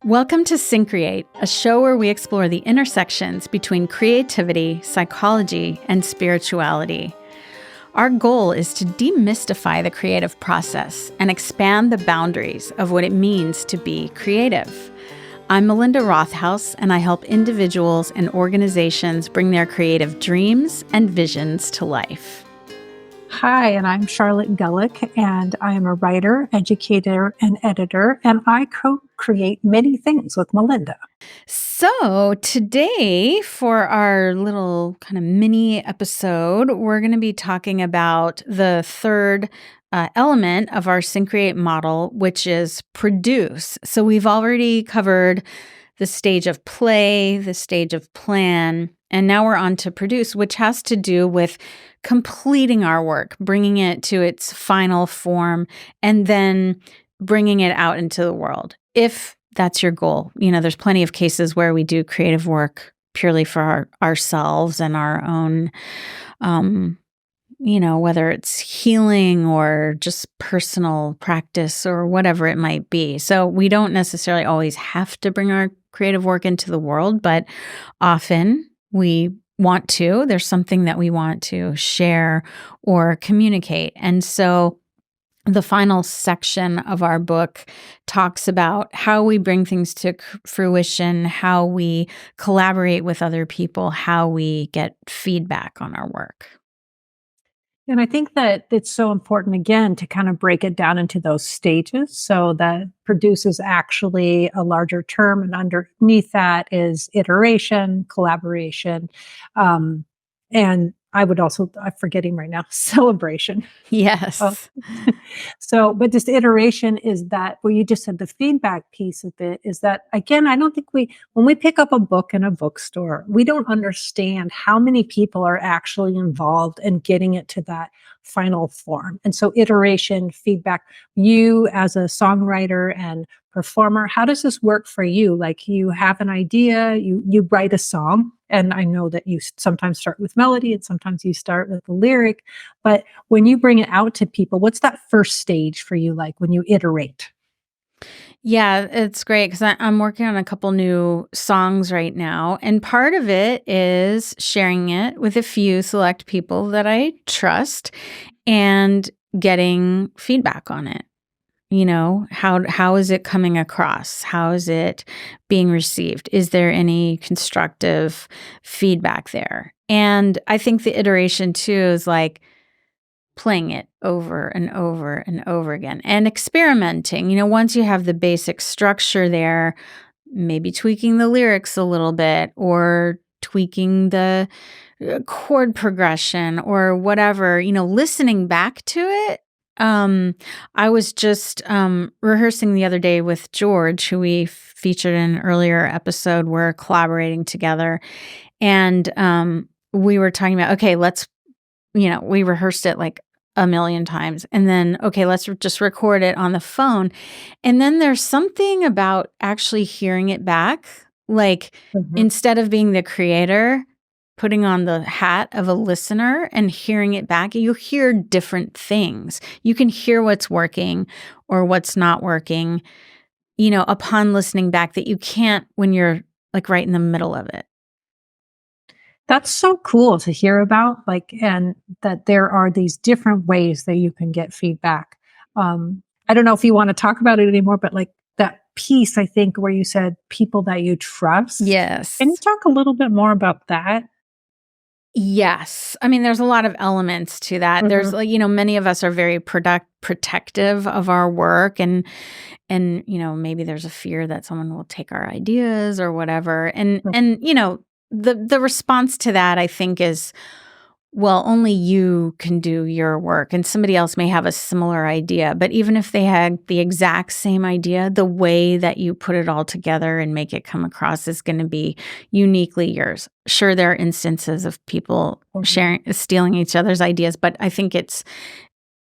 Welcome to Syncreate, a show where we explore the intersections between creativity, psychology, and spirituality. Our goal is to demystify the creative process and expand the boundaries of what it means to be creative. I'm Melinda Rothaus, and I help individuals and organizations bring their creative dreams and visions to life. Hi, and I'm Charlotte Gulick, and I am a writer, educator, and editor, and I co-create many things with Melinda. So today, for our little kind of mini episode, we're going to be talking about the third element of our Syncreate model, which is produce. So we've already covered the stage of play, the stage of plan, and now we're on to produce, which has to do with completing our work, bringing it to its final form, and then bringing it out into the world. If that's your goal. You know, there's plenty of cases where we do creative work purely for ourselves and our own, whether it's healing or just personal practice or whatever it might be. So we don't necessarily always have to bring our creative work into the world, but often we want to. There's something that we want to share or communicate. And so the final section of our book talks about how we bring things to fruition, how we collaborate with other people, how we get feedback on our work. And I think that it's so important, again, to kind of break it down into those stages so that produce is actually a larger term. And underneath that is iteration, collaboration, and I would also, I'm forgetting right now, celebration. Yes. But this iteration is that, well, you just said the feedback piece of it is that, again, I don't think when we pick up a book in a bookstore, we don't understand how many people are actually involved in getting it to that final form. And so iteration, feedback, you as a songwriter and performer, how does this work for you? Like you have an idea, you write a song, and I know that you sometimes start with melody and sometimes you start with the lyric, but when you bring it out to people, what's that first stage for you like when you iterate? Yeah, it's great because I'm working on a couple new songs right now. And part of it is sharing it with a few select people that I trust and getting feedback on it. You know, how is it coming across? How is it being received? Is there any constructive feedback there? And I think the iteration too is like playing it over and over and over again and experimenting. You know, once you have the basic structure there, maybe tweaking the lyrics a little bit or tweaking the chord progression or whatever, listening back to it. I was just rehearsing the other day with George, who we featured in an earlier episode. We're collaborating together. And we were talking about, okay, we rehearsed it like a million times. And then, okay, let's just record it on the phone. And then there's something about actually hearing it back. Like instead of being the creator, putting on the hat of a listener and hearing it back, you hear different things. You can hear what's working or what's not working, upon listening back that you can't when you're like right in the middle of it. That's so cool to hear about, and that there are these different ways that you can get feedback. I don't know if you want to talk about it anymore, but like that piece, I think, where you said people that you trust. Yes. Can you talk a little bit more about that? Yes. I mean, there's a lot of elements to that. There's, many of us are very protective of our work and, maybe there's a fear that someone will take our ideas or whatever. And, the response to that, I think, is, well, only you can do your work and somebody else may have a similar idea. But even if they had the exact same idea, the way that you put it all together and make it come across is going to be uniquely yours. Sure, there are instances of people stealing each other's ideas, but I think it's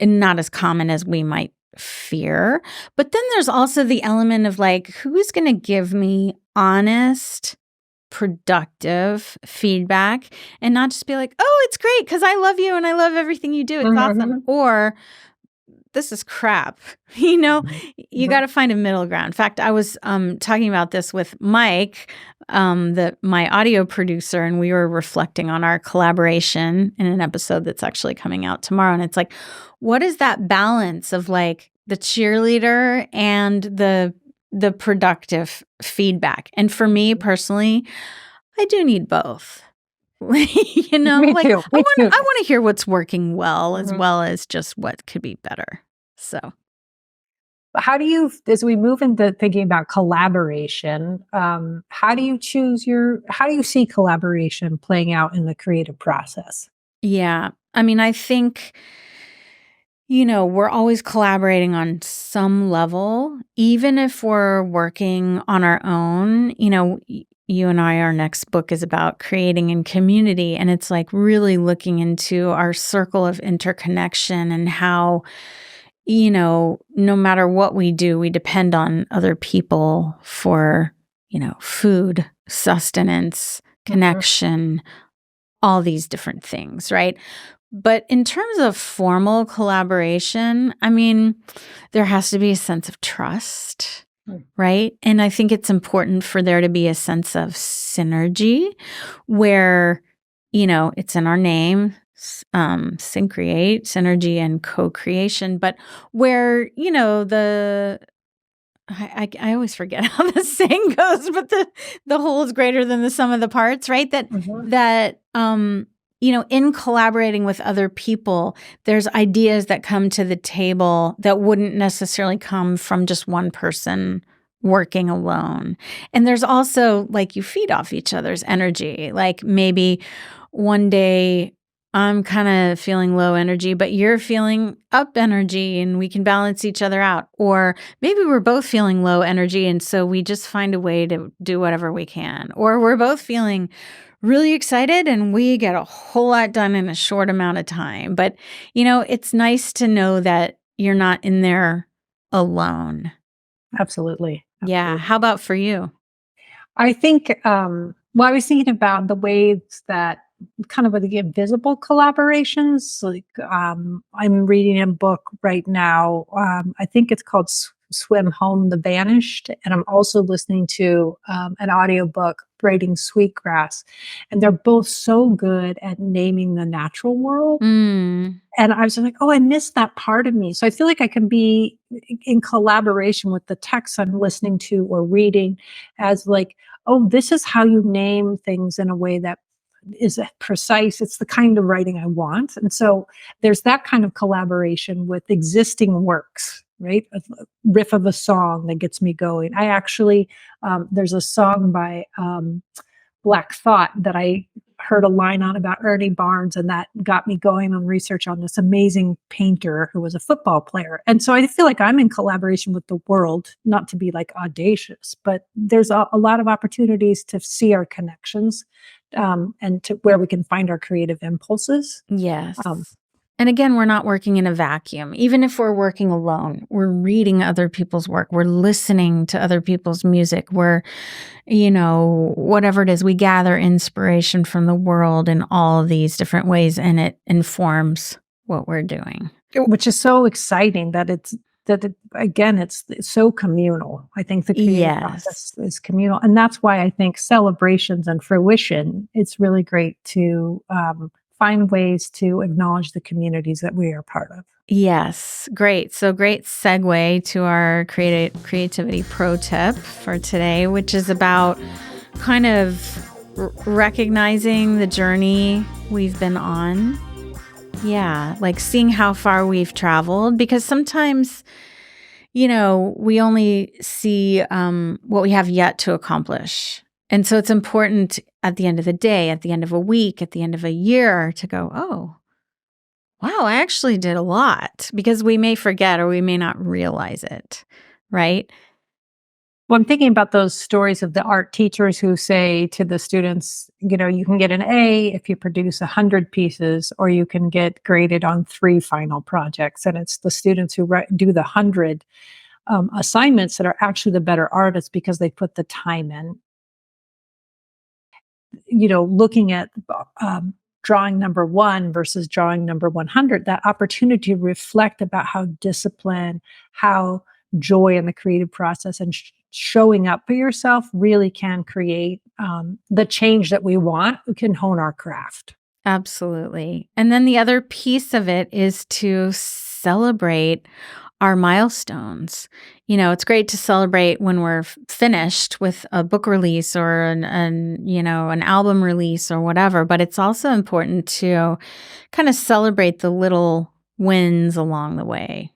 not as common as we might fear. But then there's also the element of like, who's going to give me honest, productive feedback and not just be like, oh, it's great because I love you and I love everything you do. It's awesome. Or this is crap. You know, Mhm. you got to find a middle ground. In fact, I was talking about this with Mike, my audio producer, and we were reflecting on our collaboration in an episode that's actually coming out tomorrow. And it's like, what is that balance of like the cheerleader and the productive feedback? And for me personally, I do need both. You know, Me like too. Me too. I want to hear what's working Mhm. well as just what could be better. So, How do you, as we move into thinking about collaboration, how do you see collaboration playing out in the creative process? yeah. I mean, I think, we're always collaborating on some level, even if we're working on our own. You and I, our next book is about creating in community. And it's like really looking into our circle of interconnection and how, no matter what we do, we depend on other people for, food, sustenance, Mhm. connection, all these different things, right? But in terms of formal collaboration, I mean, there has to be a sense of trust, Mm. right? And I think it's important for there to be a sense of synergy where, it's in our name, Syncreate, synergy and co-creation, but where, I always forget how the saying goes, but the whole is greater than the sum of the parts, right? Mhm. In collaborating with other people, there's ideas that come to the table that wouldn't necessarily come from just one person working alone. And there's also like you feed off each other's energy. Like maybe one day I'm kind of feeling low energy, but you're feeling up energy and we can balance each other out. Or maybe we're both feeling low energy and so we just find a way to do whatever we can. Or we're both feeling really excited and we get a whole lot done in a short amount of time. But, it's nice to know that you're not in there alone. Absolutely. Yeah. Absolutely. How about for you? I think, well, I was thinking about the ways that kind of the invisible collaborations, like, I'm reading a book right now. I think it's called Swim Home the Vanished. And I'm also listening to an audiobook, Braiding Sweetgrass. And they're both so good at naming the natural world. Mm, And I was like, "Oh, I missed that part of me." So I feel like I can be in collaboration with the text I'm listening to or reading as like, "Oh, this is how you name things in a way that is precise. It's the kind of writing I want." And so there's that kind of collaboration with existing works, right? A riff of a song that gets me going. I actually, there's a song by, Black Thought that I heard a line on about Ernie Barnes, and that got me going on research on this amazing painter who was a football player. And so I feel like I'm in collaboration with the world, not to be like audacious, but there's a lot of opportunities to see our connections, and to where we can find our creative impulses. yes. Um, And again, we're not working in a vacuum. Even if we're working alone, we're reading other people's work. We're listening to other people's music. We're, whatever it is, we gather inspiration from the world in all of these different ways, and it informs what we're doing. which is so exciting that it's so communal. I think the creative Yes. process is communal, and that's why I think celebrations and fruition. It's really great to find ways to acknowledge the communities that we are part of. Yes. Great. So, great segue to our creativity pro tip for today, which is about kind of recognizing the journey we've been on. Yeah, like seeing how far we've traveled because sometimes, we only see what we have yet to accomplish. And so it's important at the end of the day, at the end of a week, at the end of a year to go, oh, wow, I actually did a lot because we may forget or we may not realize it. Right. Well, I'm thinking about those stories of the art teachers who say to the students, you can get an A if you produce 100 pieces, or you can get graded on 3 final projects. And it's the students who do the 100 assignments that are actually the better artists because they put the time in. Looking at drawing number 1 versus drawing number 100, that opportunity to reflect about how discipline, how joy in the creative process and showing up for yourself really can create the change that we want. We can hone our craft. Absolutely. And then the other piece of it is to celebrate our milestones. It's great to celebrate when we're finished with a book release or an album release or whatever, but it's also important to kind of celebrate the little wins along the way.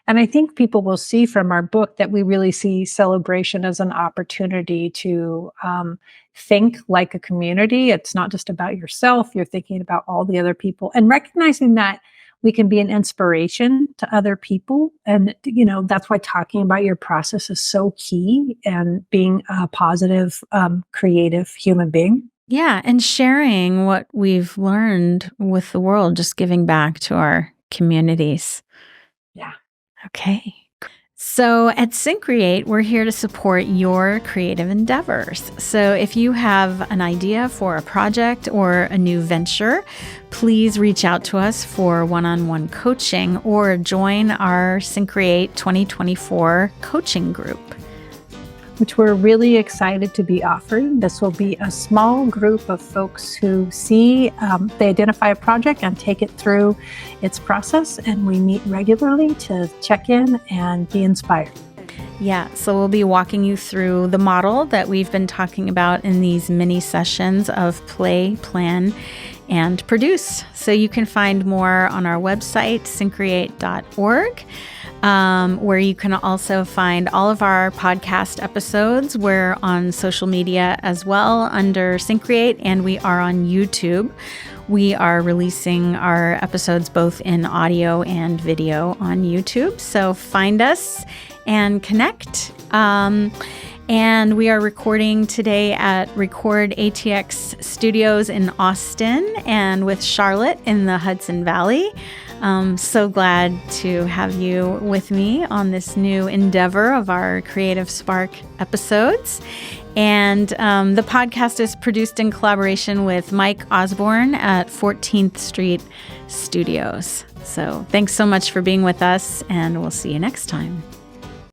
And I think people will see from our book that we really see celebration as an opportunity to think like a community. It's not just about yourself, you're thinking about all the other people and recognizing that we can be an inspiration to other people. And, that's why talking about your process is so key and being a positive, creative human being. Yeah. And sharing what we've learned with the world, just giving back to our communities. Yeah. Okay. So at Syncreate, we're here to support your creative endeavors. So if you have an idea for a project or a new venture, please reach out to us for one-on-one coaching or join our Syncreate 2024 coaching group, which we're really excited to be offering. This will be a small group of folks who they identify a project and take it through its process, and we meet regularly to check in and be inspired. Yeah, so we'll be walking you through the model that we've been talking about in these mini sessions of play, plan, and produce. So you can find more on our website, syncreate.org. Where you can also find all of our podcast episodes. We're on social media as well under Syncreate, and we are on YouTube. We are releasing our episodes both in audio and video on YouTube. So find us and connect. And we are recording today at Record ATX Studios in Austin and with Charlotte in the Hudson Valley. So glad to have you with me on this new endeavor of our Creative Spark episodes. And the podcast is produced in collaboration with Mike Osborne at 14th Street Studios. So thanks so much for being with us, and we'll see you next time.